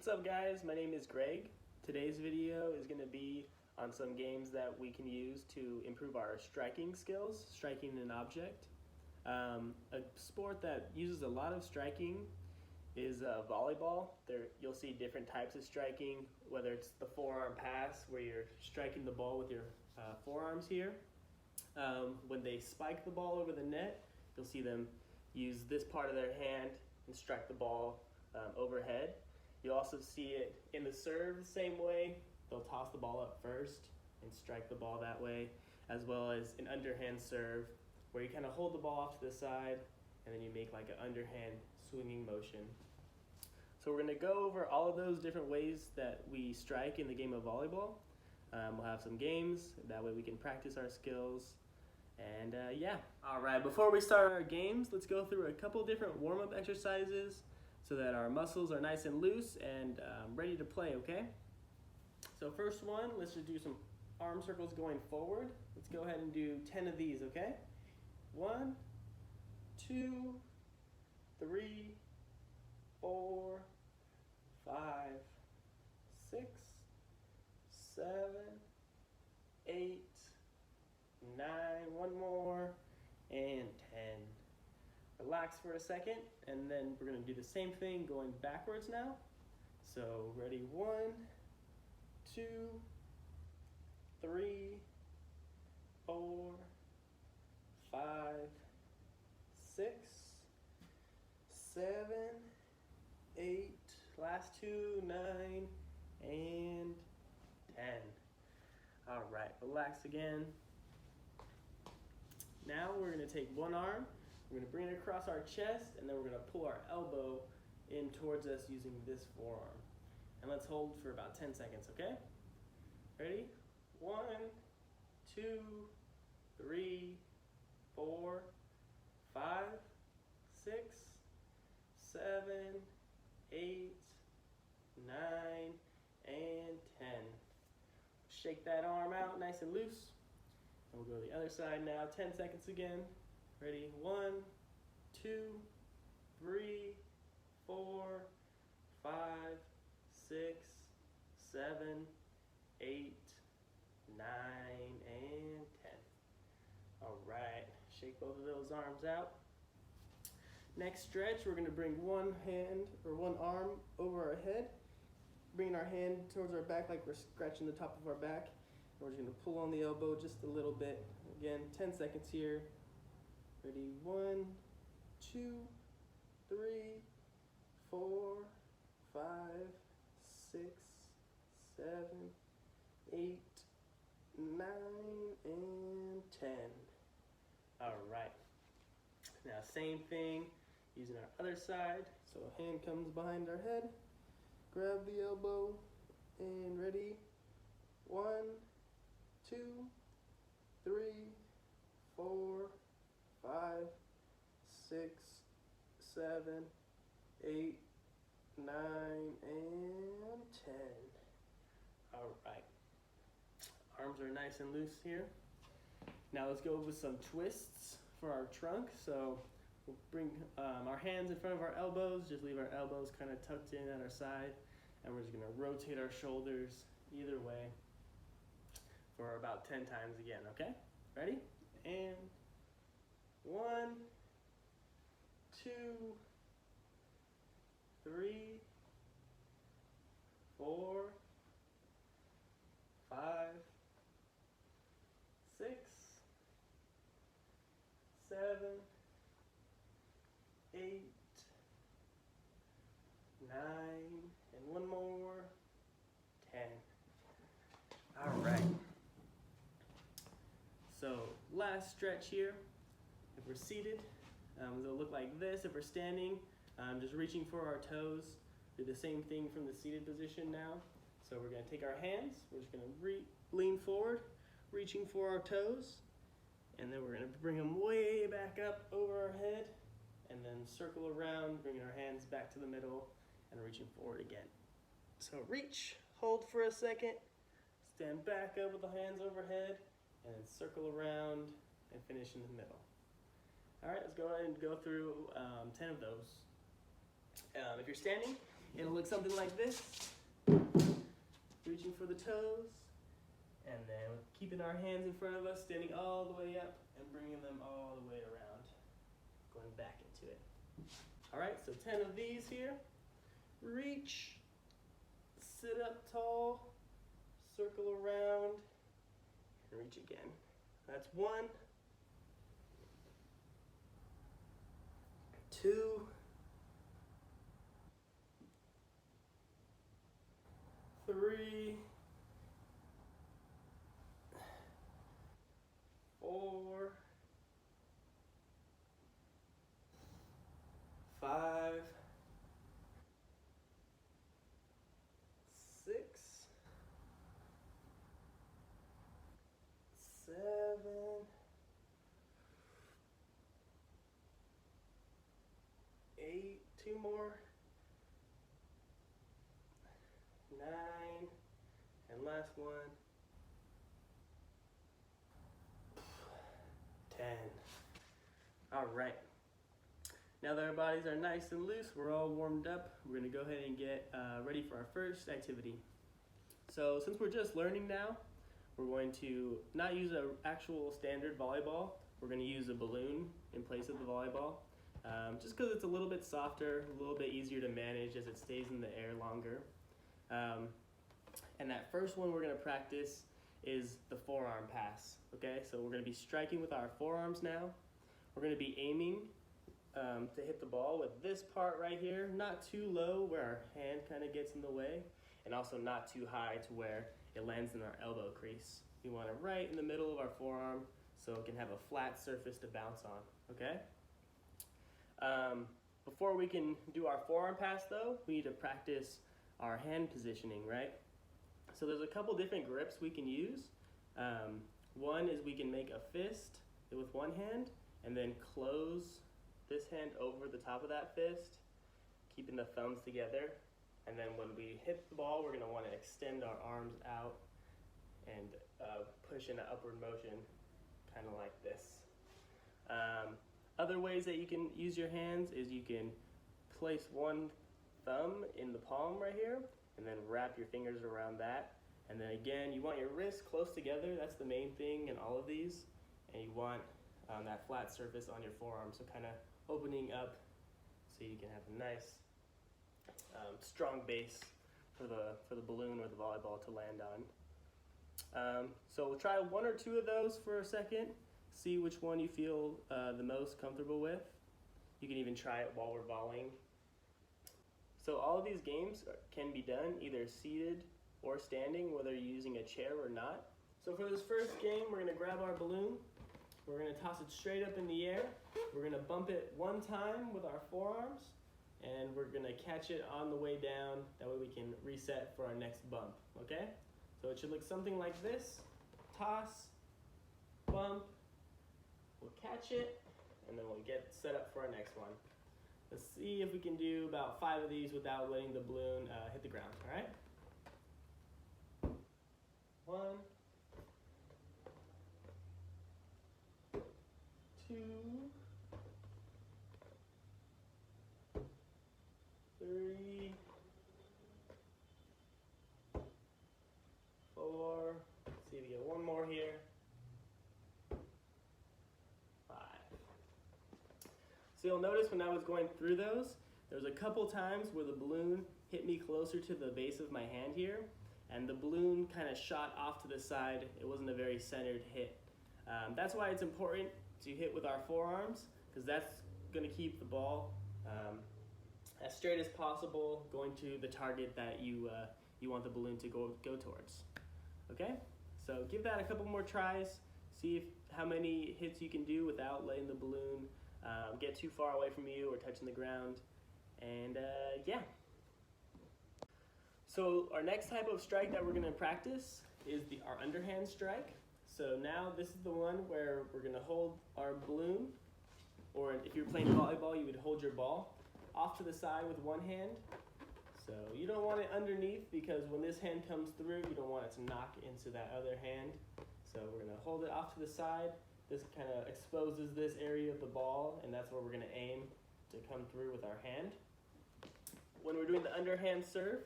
What's up guys, my name is Greg. Today's video is going to be on some games that we can use to improve our striking skills, striking an object. A sport that uses a lot of striking is volleyball. You'll see different types of striking, whether it's the forearm pass where you're striking the ball with your forearms here. When they spike the ball over the net, you'll see them use this part of their hand and strike the ball overhead. You'll also see it in the serve the same way. They'll toss the ball up first and strike the ball that way, as well as an underhand serve where you kind of hold the ball off to the side and then you make like an underhand swinging motion. So we're going to go over all of those different ways that we strike in the game of volleyball. We'll have some games, that way we can practice our skills. And yeah. Alright, before we start our games, let's go through a couple different warm-up exercises so that our muscles are nice and loose and ready to play, okay? So first one, let's just do some arm circles going forward. Let's go ahead and do 10 of these, okay? 1, 2, 3, 4, 5, 6, 7, 8, 9, one more, and 10. Relax for a second, and then we're going to do the same thing going backwards now. So ready, 1, 2, 3, 4, 5, 6, 7, 8, last 2, 9, and 10. All right, relax again. Now we're going to take one arm, we're going to bring it across our chest, and then we're going to pull our elbow in towards us using this forearm. And let's hold for about 10 seconds, okay? Ready? 1, 2, 3, 4, 5, 6, 7, 8, 9, and 10. Shake that arm out nice and loose. And we'll go to the other side now, 10 seconds again. Ready? 1, 2, 3, 4, 5, 6, 7, 8, 9, and 10. All right, shake both of those arms out. Next stretch, we're going to bring one hand or one arm over our head, bringing our hand towards our back like we're scratching the top of our back. And we're just going to pull on the elbow just a little bit. Again, 10 seconds here. Ready? 1, 2, 3, 4, 5, 6, 7, 8, 9, and 10. All right. Now same thing, using our other side. So a hand comes behind our head, grab the elbow, and ready? 1, 2, 3, 4, 5, 6, 7, 8, 9, and 10. All right. Arms are nice and loose here. Now let's go with some twists for our trunk. So we'll bring our hands in front of our elbows, just leave our elbows kind of tucked in at our side, and we're just going to rotate our shoulders either way for about 10 times again, okay? Ready? And 1, 2, 3, 4, 5, 6, 7, 8, 9, and one more, 10. All right. So last stretch here. If we're seated, it'll look like this. If we're standing, just reaching for our toes. Do the same thing from the seated position now. So we're going to take our hands, we're just going to lean forward, reaching for our toes, and then we're going to bring them way back up over our head, and then circle around, bringing our hands back to the middle, and reaching forward again. So reach, hold for a second, stand back up with the hands overhead, and then circle around and finish in the middle. All right, let's go ahead and go through 10 of those. If you're standing, It'll look something like this. Reaching for the toes, and then keeping our hands in front of us, standing all the way up and bringing them all the way around, going back into it. All right, so 10 of these here. Reach, sit up tall, circle around, and reach again. That's 1, 2, 3, 4, 5, 6, 7, 8, 2 more, 9, and last one, 10. All right. Now that our bodies are nice and loose, we're all warmed up, we're gonna go ahead and get ready for our first activity. So since we're just learning now, we're going to not use an actual standard volleyball. We're gonna use a balloon in place of the volleyball, just because it's a little bit softer, a little bit easier to manage as it stays in the air longer. And that first one we're gonna practice is the forearm pass, okay? So we're gonna be striking with our forearms now. We're gonna be aiming to hit the ball with this part right here, not too low where our hand kind of gets in the way, and also not too high to where it lands in our elbow crease. We want it right in the middle of our forearm so it can have a flat surface to bounce on, okay? Before we can do our forearm pass though, we need to practice our hand positioning, right? So there's a couple different grips we can use. One is we can make a fist with one hand and then close this hand over the top of that fist, keeping the thumbs together. And then when we hit the ball, we're gonna wanna extend our arms out and push in an upward motion, kind of like this. Other ways that you can use your hands is you can place one thumb in the palm right here and then wrap your fingers around that. And then again, you want your wrists close together. That's the main thing in all of these. And you want that flat surface on your forearm, so kind of opening up so you can have a nice strong base for the balloon or the volleyball to land on. So we'll try 1 or 2 of those for a second, see which one you feel the most comfortable with. You can even try it while we're volleying. So all of these games can be done either seated or standing, whether you're using a chair or not. So for this first game, we're gonna grab our balloon, we're gonna toss it straight up in the air, we're gonna bump it 1 time with our forearms, and we're gonna catch it on the way down, that way we can reset for our next bump, okay? So it should look something like this: toss, bump, we'll catch it, and then we'll get set up for our next one. Let's see if we can do about 5 of these without letting the balloon hit the ground, all right? 1, 2, 3, 4, let's see if we get 1 more here, 5. So you'll notice when I was going through those, there was a couple times where the balloon hit me closer to the base of my hand here, and the balloon kind of shot off to the side. It wasn't a very centered hit. That's why it's important to hit with our forearms, because that's going to keep the ball as straight as possible, going to the target that you want the balloon to go towards. Okay, so give that a couple more tries, see how many hits you can do without letting the balloon get too far away from you or touching the ground, and yeah. So our next type of strike that we're going to practice is our underhand strike. So now this is the one where we're going to hold our balloon, or if you're playing volleyball, you would hold your ball off to the side with one hand. So you don't want it underneath, because when this hand comes through, you don't want it to knock into that other hand. So we're going to hold it off to the side. This kind of exposes this area of the ball, and that's where we're going to aim to come through with our hand. when we're doing the underhand serve,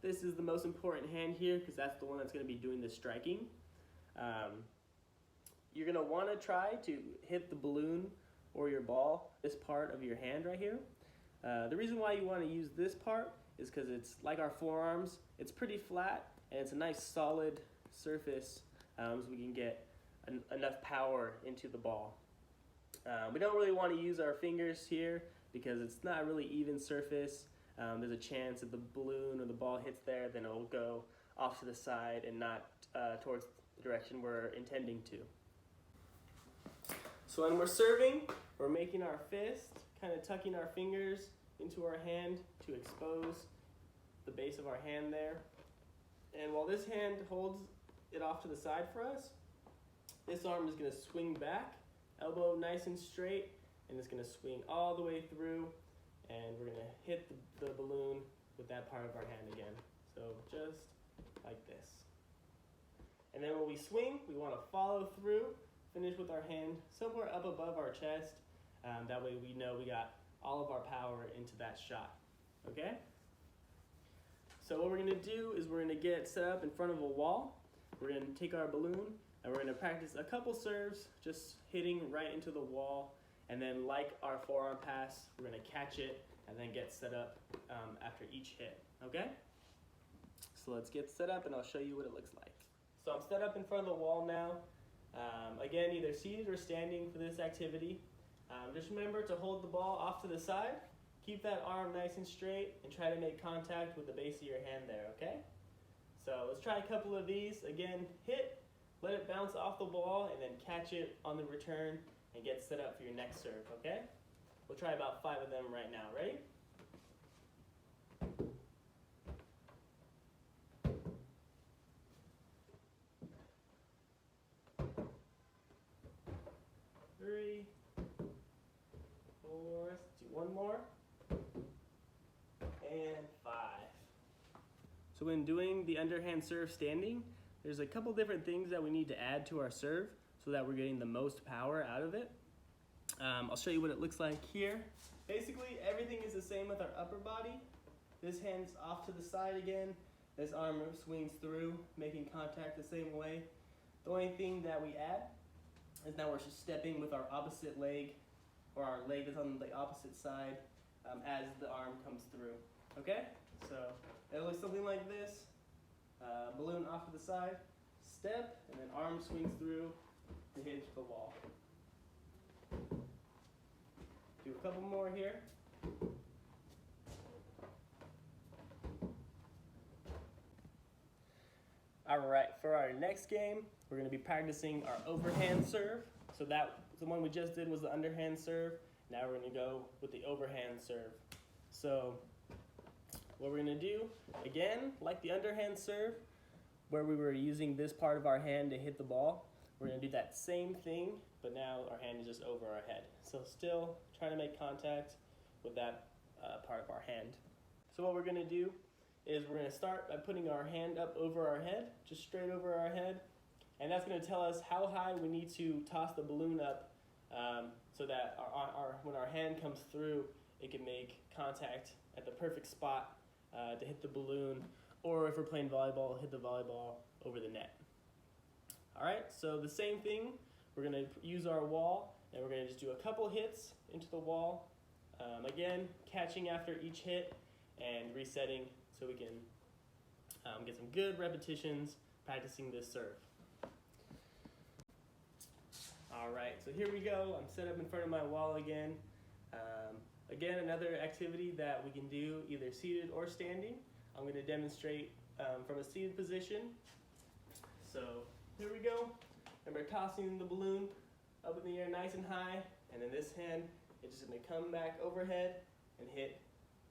this is the most important hand here because that's the one that's going to be doing the striking. You're going to want to try to hit the balloon or your ball, this part of your hand right here. The reason why you want to use this part is because it's like our forearms, it's pretty flat and it's a nice solid surface so we can get enough power into the ball. We don't really want to use our fingers here because it's not a really even surface. There's a chance if the balloon or the ball hits there, then it'll go off to the side and not towards the direction we're intending to. So when we're serving, we're making our fist, kind of tucking our fingers into our hand to expose the base of our hand there. And while this hand holds it off to the side for us, this arm is going to swing back, elbow nice and straight, and it's going to swing all the way through, and we're going to hit the balloon with that part of our hand again. So just like this. And then when we swing, we want to follow through, finish with our hand somewhere up above our chest. That way we know we got all of our power into that shot, okay? So what we're gonna do is we're gonna get set up in front of a wall. We're gonna take our balloon and we're gonna practice a couple serves, just hitting right into the wall. And then like our forearm pass, we're gonna catch it and then get set up after each hit, okay? So let's get set up and I'll show you what it looks like. So I'm set up in front of the wall now. Again, either seated or standing for this activity. Just remember to hold the ball off to the side, keep that arm nice and straight, and try to make contact with the base of your hand there, okay? So let's try a couple of these. Again, hit, let it bounce off the ball, and then catch it on the return and get set up for your next serve, okay? We'll try about 5 of them right now. Ready? Three, 4, let's do one more, and 5. So when doing the underhand serve standing, there's a couple different things that we need to add to our serve so that we're getting the most power out of it. I'll show you what it looks like here. Basically, everything is the same with our upper body. This hand's off to the side again. This arm swings through, making contact the same way. The only thing that we add is now we're just stepping with our opposite leg, or our leg that's on the opposite side as the arm comes through, okay? So it looks something like this. Balloon off to the side, step, and then arm swings through to hit the wall. Do a couple more here. All right, for our next game, we're going to be practicing our overhand serve. So the one we just did was the underhand serve. Now we're going to go with the overhand serve. So what we're going to do, again, like the underhand serve, where we were using this part of our hand to hit the ball, we're going to do that same thing, but now our hand is just over our head. So still trying to make contact with that part of our hand. So what we're going to do is we're going to start by putting our hand up over our head, just straight over our head. And that's going to tell us how high we need to toss the balloon up so that when our hand comes through, it can make contact at the perfect spot to hit the balloon, or if we're playing volleyball, hit the volleyball over the net. All right, so the same thing, we're going to use our wall, and we're going to just do a couple hits into the wall. Again, catching after each hit and resetting so we can get some good repetitions practicing this serve. All right, so here we go. I'm set up in front of my wall again. Again, another activity that we can do either seated or standing. I'm going to demonstrate from a seated position. So here we go. Remember tossing the balloon up in the air nice and high, and then this hand is just going to come back overhead and hit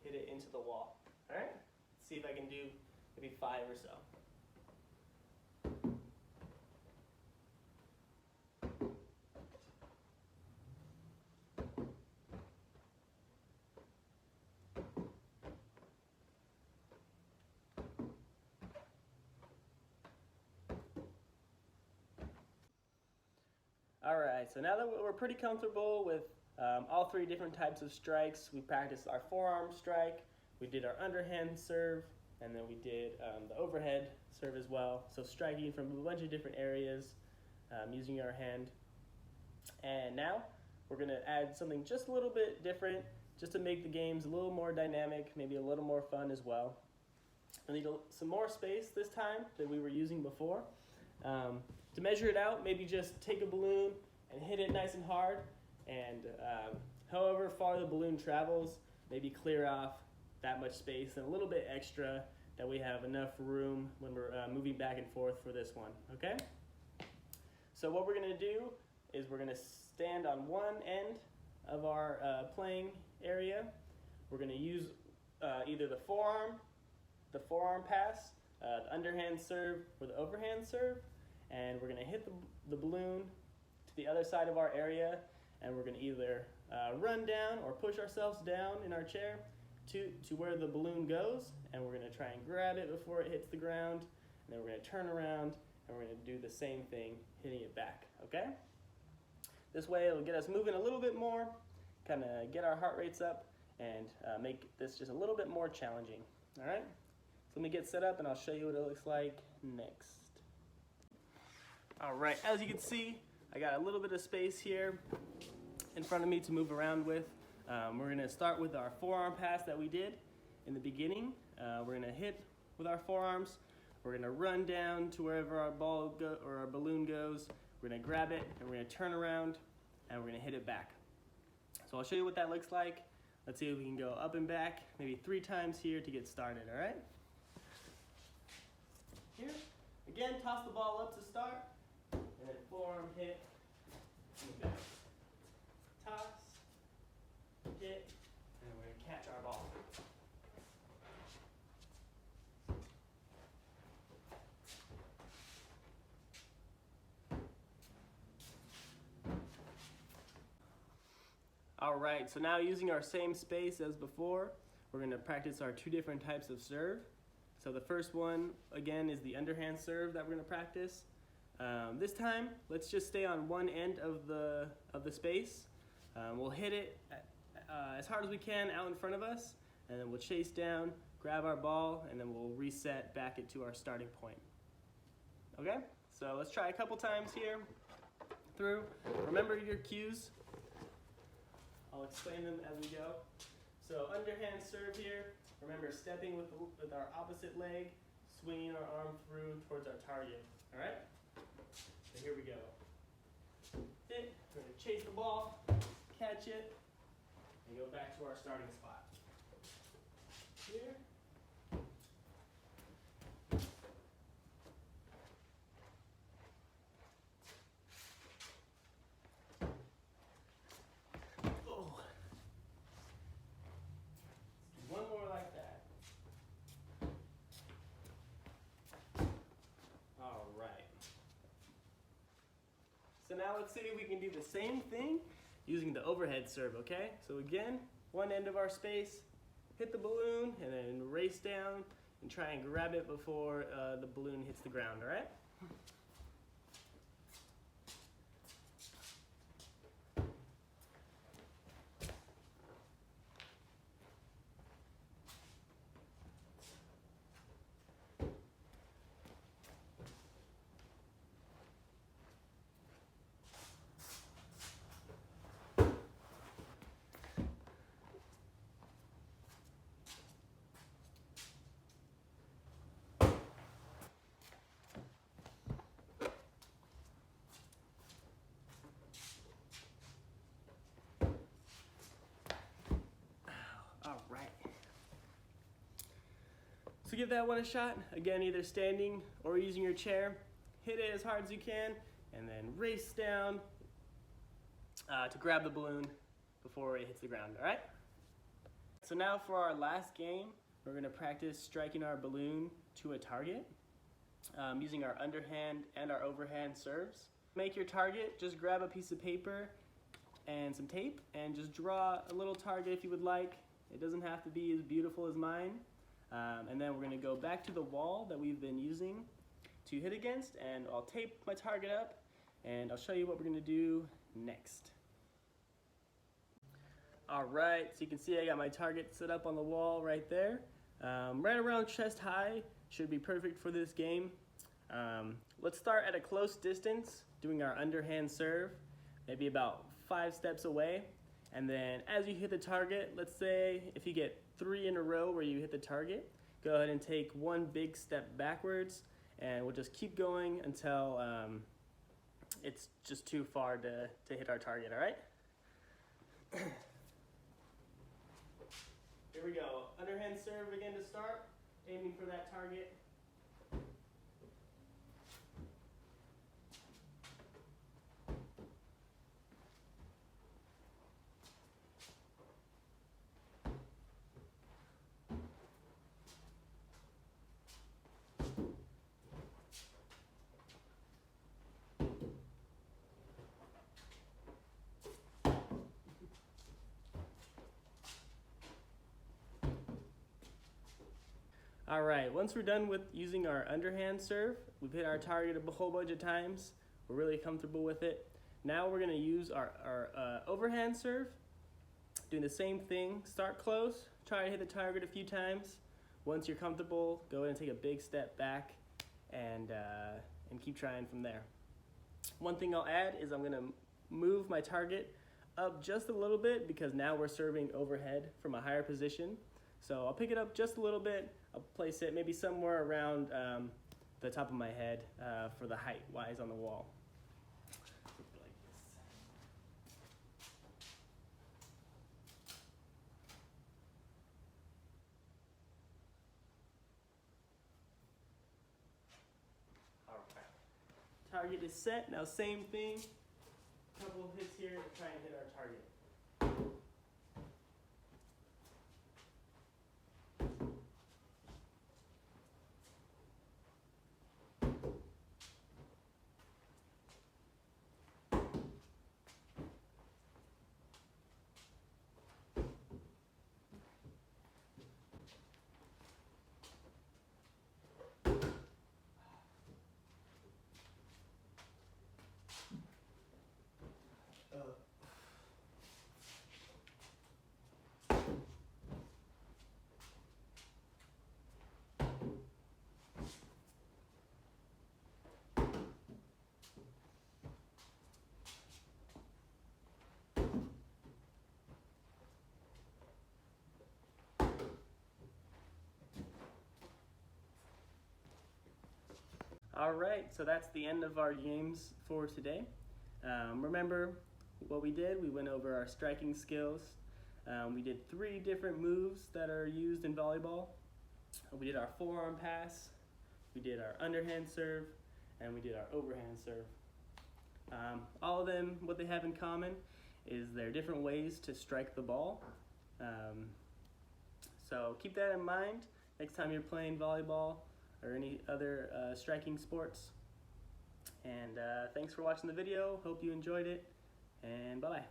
it into the wall. All right, let's see if I can do maybe 5 or so. All right, so now that we're pretty comfortable with all 3 different types of strikes, we practiced our forearm strike, We did our underhand serve, and then we did the overhead serve as well. So striking from a bunch of different areas using our hand. And now we're going to add something just a little bit different, just to make the games a little more dynamic, maybe a little more fun as well. We need some more space this time than we were using before. To measure it out, maybe just take a balloon and hit it nice and hard, and however far the balloon travels, maybe clear off that much space and a little bit extra, that we have enough room when we're moving back and forth for this one, okay? So what we're going to do is we're going to stand on one end of our playing area. We're going to use either the forearm pass, the underhand serve, or the overhand serve, and we're going to hit the balloon to the other side of our area, and we're going to either run down or push ourselves down in our chair to where the balloon goes, and we're going to try and grab it before it hits the ground, and then we're going to turn around and we're going to do the same thing, hitting it back, okay? This way it'll get us moving a little bit more, kind of get our heart rates up, and make this just a little bit more challenging, all right? So let me get set up and I'll show you what it looks like next. All right, as you can see, I got a little bit of space here in front of me to move around with. We're going to start with our forearm pass that we did in the beginning. We're going to hit with our forearms. We're going to run down to wherever our ball or our balloon goes. We're going to grab it and we're going to turn around and we're going to hit it back. So I'll show you what that looks like. Let's see if we can go up and back maybe 3 times here to get started, all right? Here, again, toss the ball up to start, and then forearm hit, and back. Toss, hit, and we're going to catch our ball. All right, so now using our same space as before, we're going to practice our 2 different types of serve. So the first one, again, is the underhand serve that we're going to practice. This time, let's just stay on one end of the space. We'll hit it as hard as we can out in front of us, and then we'll chase down, grab our ball, and then we'll reset back it to our starting point. Okay? So let's try a couple times here through. Remember your cues. I'll explain them as we go. So underhand serve here. Remember stepping with our opposite leg, swinging our arm through towards our target. All right? So here we go. Hit. We're going to chase the ball, catch it, and go back to our starting spot. Here. So now let's see if we can do the same thing using the overhead serve, okay? So again, one end of our space, hit the balloon, and then race down and try and grab it before the balloon hits the ground, all right? All right. So give that one a shot. Again, either standing or using your chair. Hit it as hard as you can, and then race down to grab the balloon before it hits the ground, all right? So now for our last game, we're gonna practice striking our balloon to a target using our underhand and our overhand serves. Make your target, just grab a piece of paper and some tape and just draw a little target if you would like. It doesn't have to be as beautiful as mine. And then we're gonna go back to the wall that we've been using to hit against, and I'll tape my target up and I'll show you what we're gonna do next. All right, so you can see I got my target set up on the wall right there. Right around chest high, should be perfect for this game. Let's start at a close distance, doing our underhand serve, maybe about 5 steps away. And then as you hit the target, let's say if you get 3 in a row where you hit the target, go ahead and take 1 big step backwards, and we'll just keep going until it's just too far to hit our target, all right? Here we go. Underhand serve again to start, aiming for that target. All right, once we're done with using our underhand serve, we've hit our target a whole bunch of times. We're really comfortable with it. Now we're gonna use our overhand serve, doing the same thing. Start close, try to hit the target a few times. Once you're comfortable, go ahead and take a big step back and keep trying from there. One thing I'll add is I'm gonna move my target up just a little bit because now we're serving overhead from a higher position. So I'll pick it up just a little bit. I'll place it maybe somewhere around the top of my head for the height-wise on the wall. Like this. All right. Target is set. Now same thing. Couple of hits here to try and hit our target. All right, so that's the end of our games for today. Remember what we did? We went over our striking skills. We did 3 different moves that are used in volleyball. We did our forearm pass, we did our underhand serve, and we did our overhand serve. All of them, what they have in common is they're different ways to strike the ball. So keep that in mind next time you're playing volleyball or any other striking sports. And thanks for watching the video. Hope you enjoyed it, and bye-bye.